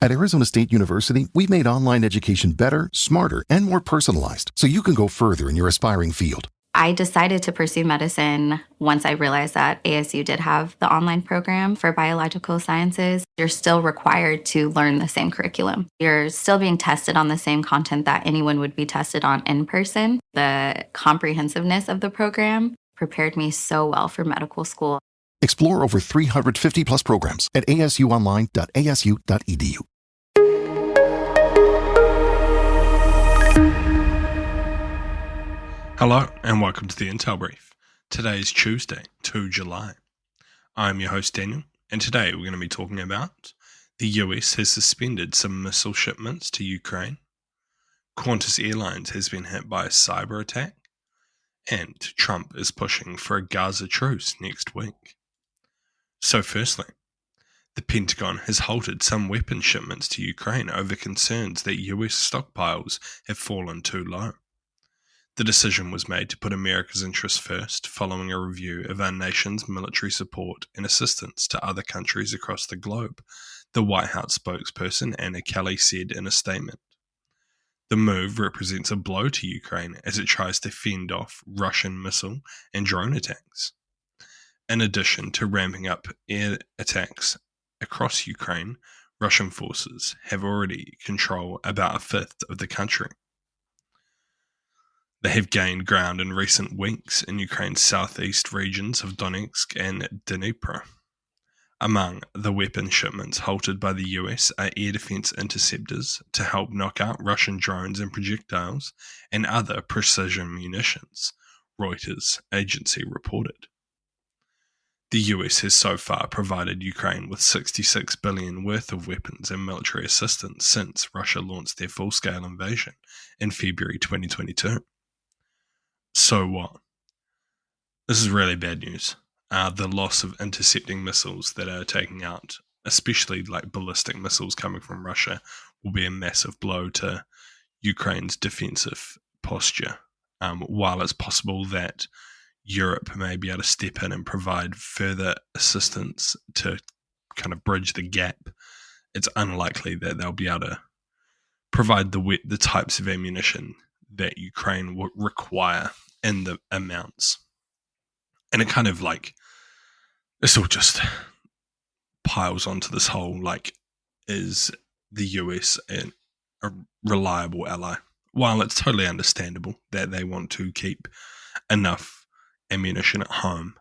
At Arizona State University, we've made online education better, smarter, and more personalized so you can go further in your aspiring field. I decided to pursue medicine once I realized that ASU did have the online program for biological sciences. You're still required to learn the same curriculum. You're still being tested on the same content that anyone would be tested on in person. The comprehensiveness of the program prepared me so well for medical school. Explore over 350 plus programs at asuonline.asu.edu. Hello and welcome to the Intel Brief. Today is Tuesday, 2 July. I'm your host Daniel, and today we're going to be talking about the US has suspended some missile shipments to Ukraine, Qantas Airlines has been hit by a cyber attack, and Trump is pushing for a Gaza truce next week. So firstly, the Pentagon has halted some weapon shipments to Ukraine over concerns that US stockpiles have fallen too low. The decision was made to put America's interests first following a review of our nation's military support and assistance to other countries across the globe, the White House spokesperson Anna Kelly said in a statement. The move represents a blow to Ukraine as it tries to fend off Russian missile and drone attacks. In addition to ramping up air attacks across Ukraine, Russian forces have already control about a fifth of the country. They have gained ground in recent weeks in Ukraine's southeast regions of Donetsk and Dnipro. Among the weapon shipments halted by the US are air defense interceptors to help knock out Russian drones and projectiles and other precision munitions, Reuters agency reported. The US has so far provided Ukraine with $66 billion worth of weapons and military assistance since Russia launched their full-scale invasion in February 2022. So what? This is really bad news. The loss of intercepting missiles that are taking out, especially like ballistic missiles coming from Russia, will be a massive blow to Ukraine's defensive posture. While it's possible that Europe may be able to step in and provide further assistance to kind of bridge the gap, it's unlikely that they'll be able to provide the types of ammunition that Ukraine would require in the amounts. And it kind of like, this all just piles onto this whole, like, is the US a reliable ally? While it's totally understandable that they want to keep enough ammunition at home,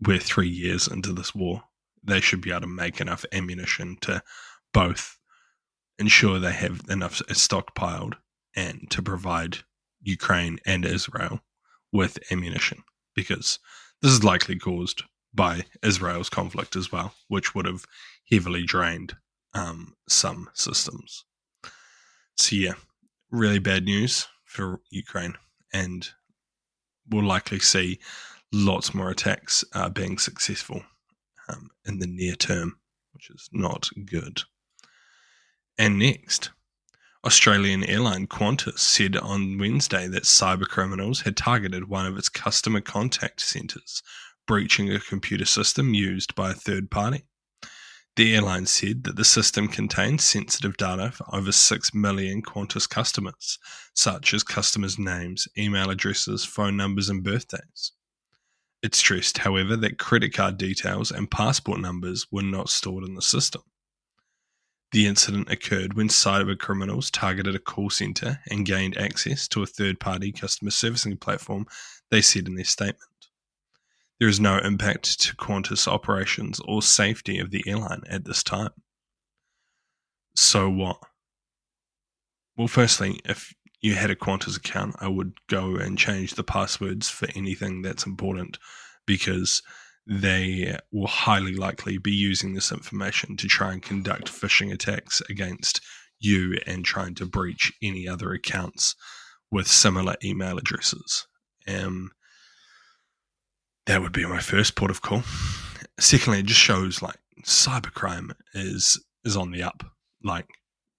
we're 3 years into this war, they should be able to make enough ammunition to both ensure they have enough stockpiled and to provide Ukraine and Israel with ammunition, because this is likely caused by Israel's conflict as well, which would have heavily drained some systems. So yeah, really bad news for Ukraine, and we'll likely see lots more attacks being successful in the near term, which is not good. And next, Australian airline Qantas said on Wednesday that cyber criminals had targeted one of its customer contact centres, breaching a computer system used by a third party. The airline said that the system contains sensitive data for over 6 million Qantas customers, such as customers' names, email addresses, phone numbers, and birthdays. It stressed, however, that credit card details and passport numbers were not stored in the system. The incident occurred when cyber criminals targeted a call centre and gained access to a third-party customer servicing platform, they said in their statement. There is no impact to Qantas operations or safety of the airline at this time. So what? Well, firstly, if you had a Qantas account, I would go and change the passwords for anything that's important, because they will highly likely be using this information to try and conduct phishing attacks against you and trying to breach any other accounts with similar email addresses. That would be my first port of call. Secondly, it just shows like cybercrime is on the up. Like,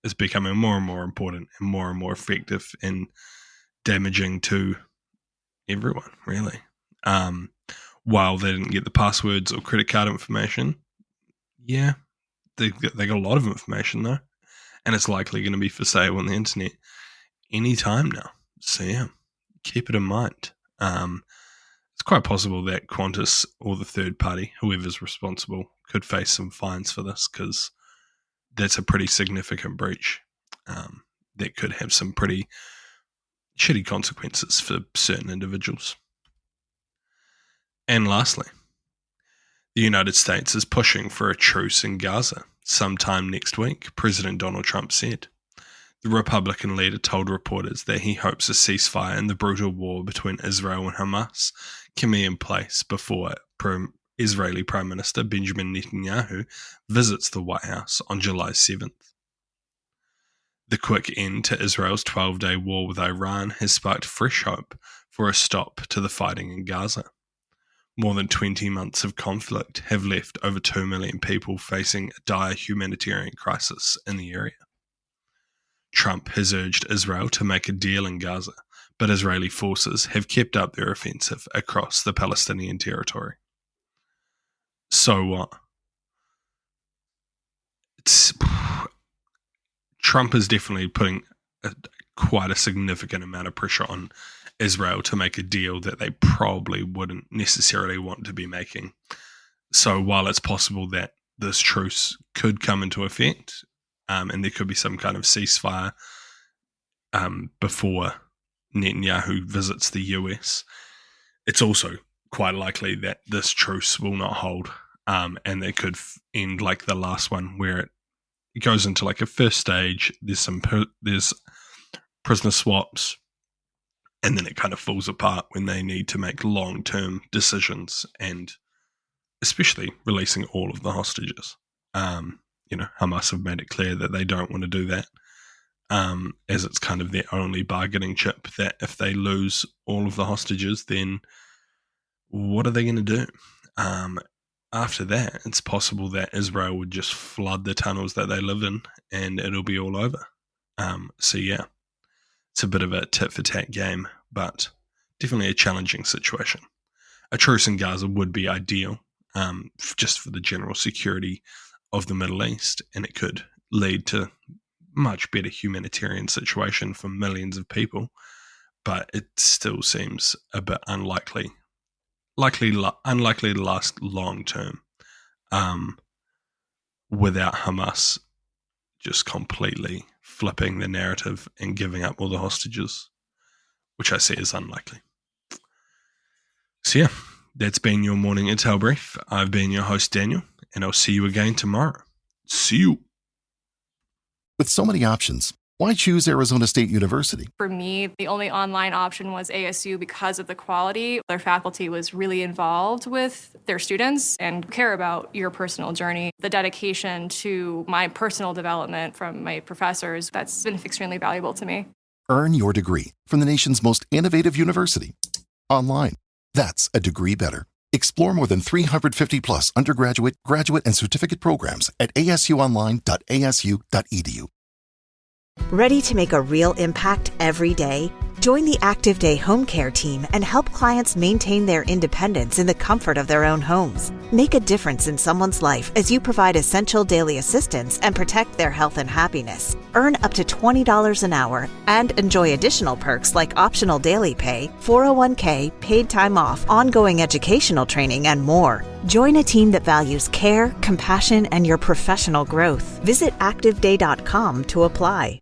it's becoming more and more important and more effective and damaging to everyone, really. While they didn't get the passwords or credit card information, yeah, They got a lot of information though, and it's likely going to be for sale on the internet any time now. So yeah, keep it in mind. It's quite possible that Qantas or the third party, whoever's responsible, could face some fines for this, because that's a pretty significant breach that could have some pretty shitty consequences for certain individuals. And lastly, the United States is pushing for a truce in Gaza sometime next week, President Donald Trump said. The Republican leader told reporters that he hopes a ceasefire in the brutal war between Israel and Hamas can be in place before Israeli Prime Minister Benjamin Netanyahu visits the White House on July 7th. The quick end to Israel's 12-day war with Iran has sparked fresh hope for a stop to the fighting in Gaza. More than 20 months of conflict have left over 2 million people facing a dire humanitarian crisis in the area. Trump has urged Israel to make a deal in Gaza, but Israeli forces have kept up their offensive across the Palestinian territory. So what? Trump is definitely putting quite a significant amount of pressure on Israel to make a deal that they probably wouldn't necessarily want to be making. So while it's possible that this truce could come into effect, and there could be some kind of ceasefire before Netanyahu visits the US, it's also quite likely that this truce will not hold, and they could end like the last one, where it goes into like a first stage. There's prisoner swaps, and then it kind of falls apart when they need to make long-term decisions, and especially releasing all of the hostages. Hamas have made it clear that they don't want to do that, as it's kind of their only bargaining chip, that if they lose all of the hostages, then what are they going to do? After that, it's possible that Israel would just flood the tunnels that they live in, and it'll be all over. So yeah, it's a bit of a tit-for-tat game, but definitely a challenging situation. A truce in Gaza would be ideal, just for the general security of the Middle East, and it could lead to much better humanitarian situation for millions of people, but it still seems a bit unlikely to last long term, without Hamas just completely flipping the narrative and giving up all the hostages, which I see is unlikely. So yeah, that's been your morning intel brief. I've been your host, Daniel, and I'll see you again tomorrow. See you. With so many options, why choose Arizona State University? For me, the only online option was ASU because of the quality. Their faculty was really involved with their students and care about your personal journey. The dedication to my personal development from my professors, that's been extremely valuable to me. Earn your degree from the nation's most innovative university. Online. That's a degree better. Explore more than 350 plus undergraduate, graduate, and certificate programs at asuonline.asu.edu. Ready to make a real impact every day? Join the Active Day Home Care team and help clients maintain their independence in the comfort of their own homes. Make a difference in someone's life as you provide essential daily assistance and protect their health and happiness. Earn up to $20 an hour and enjoy additional perks like optional daily pay, 401k, paid time off, ongoing educational training, and more. Join a team that values care, compassion, and your professional growth. Visit activeday.com to apply.